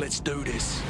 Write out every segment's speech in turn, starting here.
Let's do this.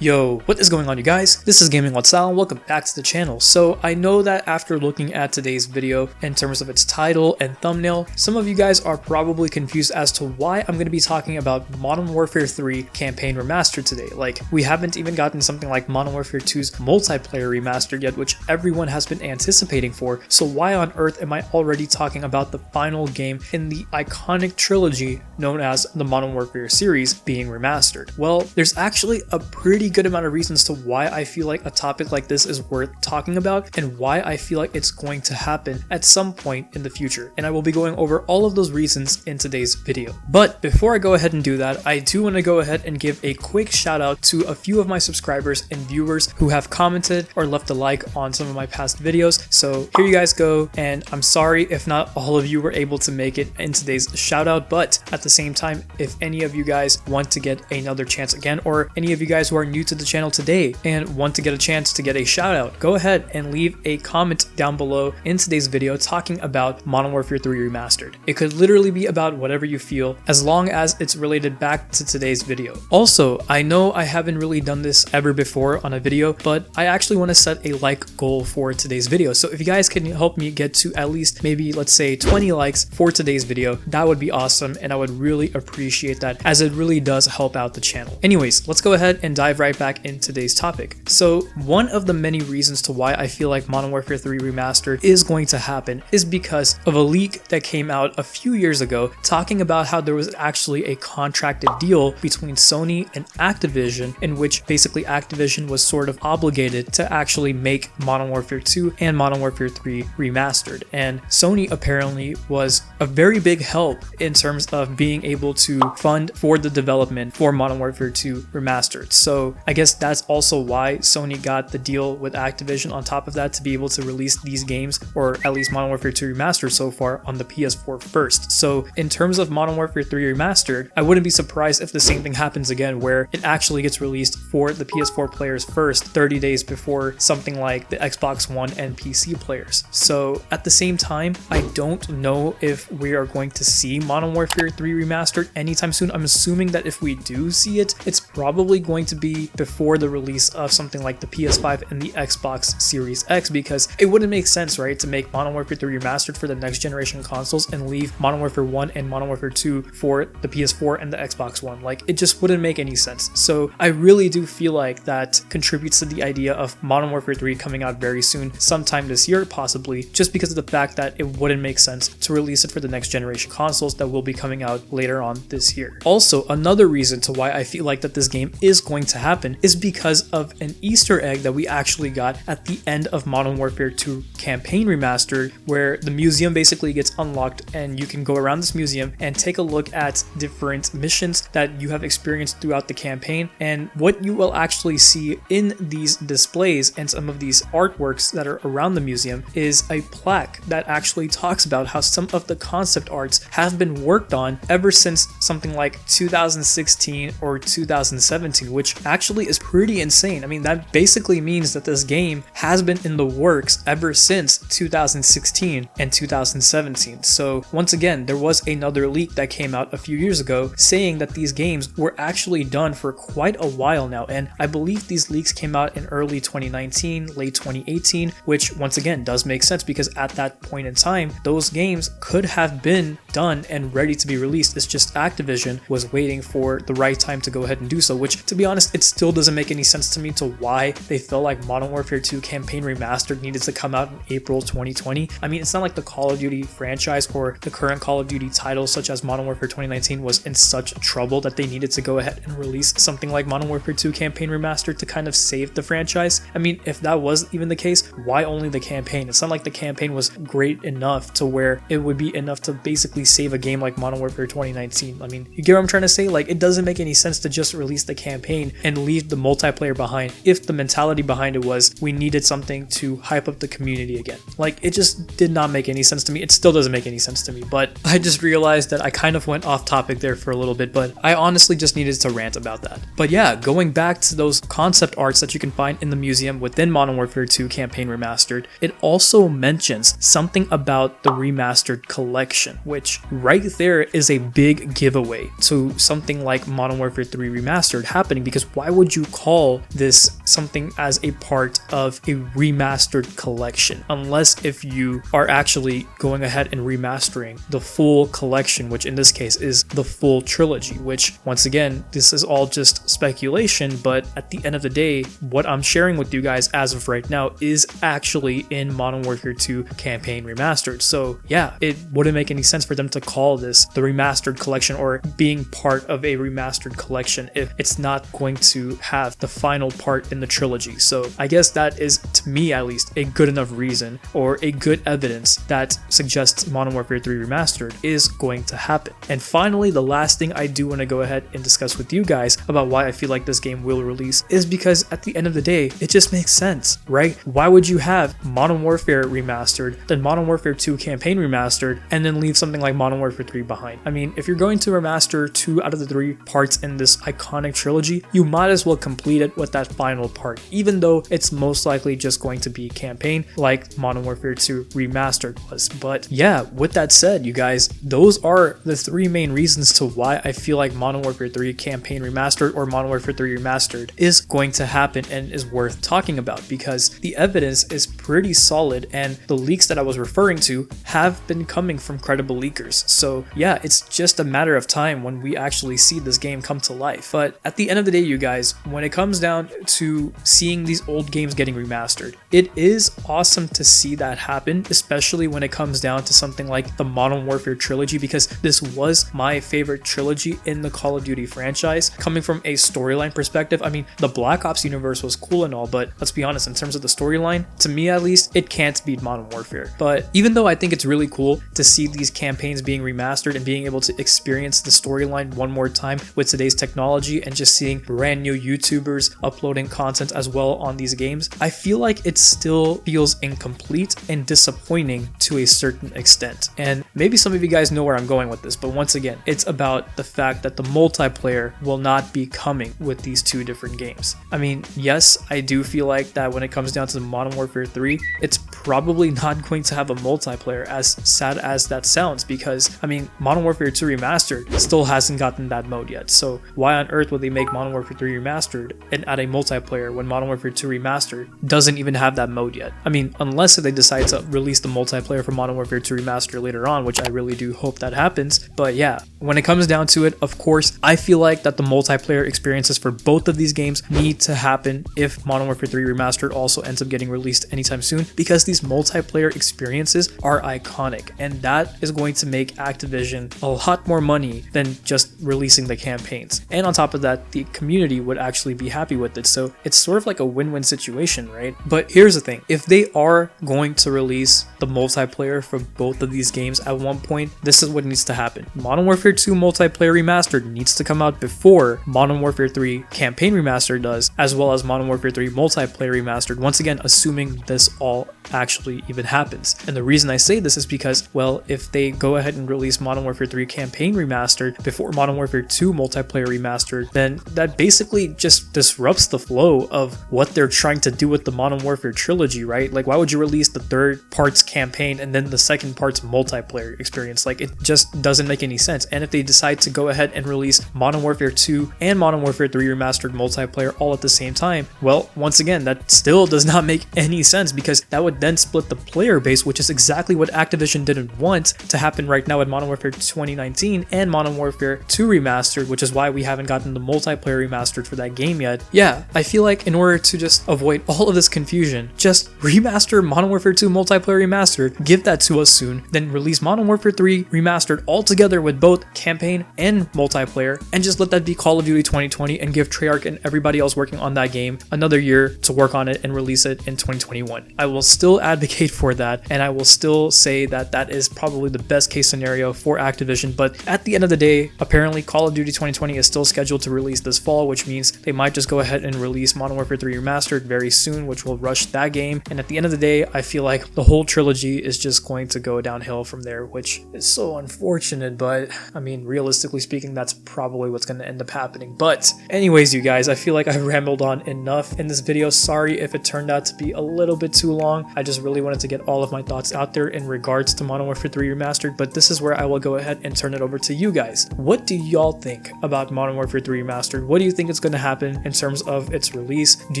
Yo, what is going on, you guys? This is Gaming with Sal and welcome back to the channel. So I know that after looking at today's video in terms of its title and thumbnail, some of you guys are probably confused as to why I'm going to be talking about Modern Warfare 3 Campaign Remastered today. Like, we haven't even gotten something like Modern Warfare 2's Multiplayer Remastered yet, which everyone has been anticipating for. So why on earth am I already talking about the final game in the iconic trilogy known as the Modern Warfare series being remastered? Well, there's actually a pretty good amount of reasons to why I feel like a topic like this is worth talking about and why I feel like it's going to happen at some point in the future, and I will be going over all of those reasons in today's video. But before I go ahead and do that, I do want to go ahead and give a quick shout out to a few of my subscribers and viewers who have commented or left a like on some of my past videos. So here you guys go, and I'm sorry if not all of you were able to make it in today's shout out, but at the same time, if any of you guys want to get another chance again, or any of you guys who are new to the channel today and want to get a chance to get a shout out, go ahead and leave a comment down below in today's video talking about Modern Warfare 3 Remastered. It could literally be about whatever you feel, as long as it's related back to today's video. Also, I know I haven't really done this ever before on a video, but I actually want to set a like goal for today's video. So if you guys can help me get to at least maybe, let's say, 20 likes for today's video, that would be awesome, and I would really appreciate that, as it really does help out the channel. Anyways, let's go ahead and dive right back in today's topic. So one of the many reasons to why I feel like Modern Warfare 3 Remastered is going to happen is because of a leak that came out a few years ago talking about how there was actually a contracted deal between Sony and Activision, in which basically Activision was sort of obligated to actually make Modern Warfare 2 and Modern Warfare 3 Remastered. And Sony apparently was a very big help in terms of being able to fund for the development for Modern Warfare 2 Remastered. So I guess that's also why Sony got the deal with Activision on top of that, to be able to release these games, or at least Modern Warfare 2 Remastered so far, on the PS4 first. So in terms of Modern Warfare 3 Remastered, I wouldn't be surprised if the same thing happens again, where it actually gets released for the PS4 players first, 30 days before something like the Xbox One and PC players. So at the same time, I don't know if we are going to see Modern Warfare 3 Remastered anytime soon. I'm assuming that if we do see it, it's probably going to be before the release of something like the PS5 and the Xbox Series X, because it wouldn't make sense, right, to make Modern Warfare 3 Remastered for the next generation consoles and leave Modern Warfare 1 and Modern Warfare 2 for the PS4 and the Xbox One. Like, it just wouldn't make any sense. So I really do feel like that contributes to the idea of Modern Warfare 3 coming out very soon, sometime this year possibly, just because of the fact that it wouldn't make sense to release it for the next generation consoles that will be coming out later on this year. Also, another reason to why I feel like that this game is going to happen is because of an Easter egg that we actually got at the end of Modern Warfare 2 Campaign Remastered, where the museum basically gets unlocked and you can go around this museum and take a look at different missions that you have experienced throughout the campaign. And what you will actually see in these displays and some of these artworks that are around the museum is a plaque that actually talks about how some of the concept arts have been worked on ever since something like 2016 or 2017, which actually is pretty insane. I mean, that basically means that this game has been in the works ever since 2016 and 2017. So once again, there was another leak that came out a few years ago saying that these games were actually done for quite a while now, and I believe these leaks came out in early 2019, late 2018, which once again does make sense, because at that point in time, those games could have been done and ready to be released. It's just Activision was waiting for the right time to go ahead and do so, which, to be honest, it still doesn't make any sense to me to why they felt like Modern Warfare 2 Campaign Remastered needed to come out in April 2020. I mean, it's not like the Call of Duty franchise or the current Call of Duty titles such as Modern Warfare 2019 was in such trouble that they needed to go ahead and release something like Modern Warfare 2 Campaign Remastered to kind of save the franchise. I mean, if that was even the case, why only the campaign? It's not like the campaign was great enough to where it would be enough to basically save a game like Modern Warfare 2019. I mean, you get what I'm trying to say? Like, it doesn't make any sense to just release the campaign and leave the multiplayer behind if the mentality behind it was we needed something to hype up the community again. Like, it just did not make any sense to me. It still doesn't make any sense to me, but I just realized that I kind of went off topic there for a little bit, but I honestly just needed to rant about that. But yeah, going back to those concept arts that you can find in the museum within Modern Warfare 2 Campaign Remastered, it also mentions something about the remastered collection, which right there is a big giveaway to something like Modern Warfare 3 Remastered happening, because why would you call this something as a part of a remastered collection unless if you are actually going ahead and remastering the full collection, which in this case is the full trilogy, which once again, this is all just speculation, but at the end of the day, what I'm sharing with you guys as of right now is actually in Modern Warfare 2 Campaign Remastered. So yeah, it wouldn't make any sense for them to call this the remastered collection or being part of a remastered collection if it's not going to have the final part in the trilogy. So I guess that is, to me at least, a good enough reason or a good evidence that suggests Modern Warfare 3 Remastered is going to happen. And finally, the last thing I do want to go ahead and discuss with you guys about why I feel like this game will release is because at the end of the day, it just makes sense, right? Why would you have Modern Warfare Remastered, then Modern Warfare 2 Campaign Remastered, and then leave something like Modern Warfare 3 behind? I mean, if you're going to remaster 2 out of the 3 parts in this iconic trilogy, you might as well complete it with that final part, even though it's most likely just going to be campaign like Modern Warfare 2 Remastered was. But yeah, with that said, you guys, those are the 3 main reasons to why I feel like Modern Warfare 3 Campaign Remastered or Modern Warfare 3 Remastered is going to happen and is worth talking about, because the evidence is pretty solid and the leaks that I was referring to have been coming from credible leakers. So yeah, it's just a matter of time when we actually see this game come to life. But at the end of the day, you guys, when it comes down to seeing these old games getting remastered, it is awesome to see that happen, especially when it comes down to something like the Modern Warfare trilogy, because this was my favorite trilogy in the Call of Duty franchise. Coming from a storyline perspective, I mean, the Black Ops universe was cool and all, but let's be honest, in terms of the storyline, to me at least, it can't beat Modern Warfare. But even though I think it's really cool to see these campaigns being remastered and being able to experience the storyline one more time with today's technology and just seeing brand new YouTubers uploading content as well on these games, I feel like it still feels incomplete and disappointing to a certain extent. And maybe some of you guys know where I'm going with this, but once again, it's about the fact that the multiplayer will not be coming with these 2 different games. I mean, yes, I do feel like that when it comes down to Modern Warfare 3, it's probably not going to have a multiplayer, as sad as that sounds, because I mean, Modern Warfare 2 Remastered still hasn't gotten that mode yet. So why on earth would they make Modern Warfare 3 Remastered and add a multiplayer when Modern Warfare 2 Remastered doesn't even have that mode yet? I mean, unless they decide to release the multiplayer for Modern Warfare 2 Remastered later on, which I really do hope that happens. But yeah, when it comes down to it, of course, I feel like that the multiplayer experiences for both of these games need to happen if Modern Warfare 3 Remastered also ends up getting released anytime soon, because these multiplayer experiences are iconic, and that is going to make Activision a lot more money than just releasing the campaigns. And on top of that, the community would actually be happy with it. So it's sort of like a win-win situation, right? But here's the thing, if they are going to release the multiplayer for both of these games at one point, this is what needs to happen. Modern Warfare 2 Multiplayer Remastered needs to come out before Modern Warfare 3 Campaign Remastered does, as well as Modern Warfare 3 Multiplayer Remastered, once again assuming this all actually even happens. And the reason I say this is because, well, if they go ahead and release Modern Warfare 3 Campaign Remastered before Modern Warfare 2 Multiplayer Remastered, then that basically just disrupts the flow of what they're trying to do with the Modern Warfare trilogy, right? Like, why would you release the 3rd part's campaign and then the 2nd part's multiplayer experience? Like, it just doesn't make any sense. And if they decide to go ahead and release Modern Warfare 2 and Modern Warfare 3 Remastered multiplayer all at the same time, well, once again, that still does not make any sense, because that would then split the player base, which is exactly what Activision didn't want to happen right now with Modern Warfare 2019 and Modern Warfare 2 Remastered, which is why we haven't gotten the multiplayer remastered for that game yet. Yeah, I feel like in order to just avoid all of this confusion, just remaster Modern Warfare 2 Multiplayer Remastered, give that to us soon, then release Modern Warfare 3 Remastered all together with both campaign and multiplayer, and just let that be Call of Duty 2020 and give Treyarch and everybody else working on that game another year to work on it and release it in 2021. I will still advocate for that, and I will still say that that is probably the best best case scenario for Activision. But at the end of the day, apparently Call of Duty 2020 is still scheduled to release this fall, which means they might just go ahead and release Modern Warfare 3 Remastered very soon, which will rush that game. And at the end of the day, I feel like the whole trilogy is just going to go downhill from there, which is so unfortunate. But I mean, realistically speaking, that's probably what's going to end up happening. But anyways, you guys, I feel like I rambled on enough in this video. Sorry if it turned out to be a little bit too long. I just really wanted to get all of my thoughts out there in regards to Modern Warfare 3 Remastered, but this is where I will go ahead and turn it over to you guys. What do y'all think about Modern Warfare 3 Remastered? What do you think is going to happen in terms of its release? Do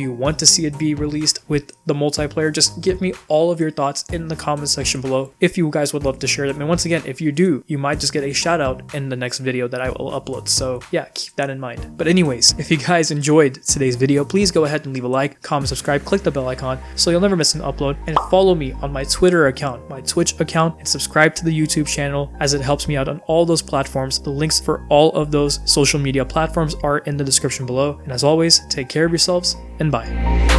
you want to see it be released with the multiplayer? Just give me all of your thoughts in the comment section below if you guys would love to share them. And once again, if you do, you might just get a shout out in the next video that I will upload. So yeah, keep that in mind. But anyways, if you guys enjoyed today's video, please go ahead and leave a like, comment, subscribe, click the bell icon so you'll never miss an upload, and follow me on my Twitter account, my Twitch account, and subscribe to the YouTube channel as it helps me out on all those platforms. The links for all of those social media platforms are in the description below. And as always, take care of yourselves and bye.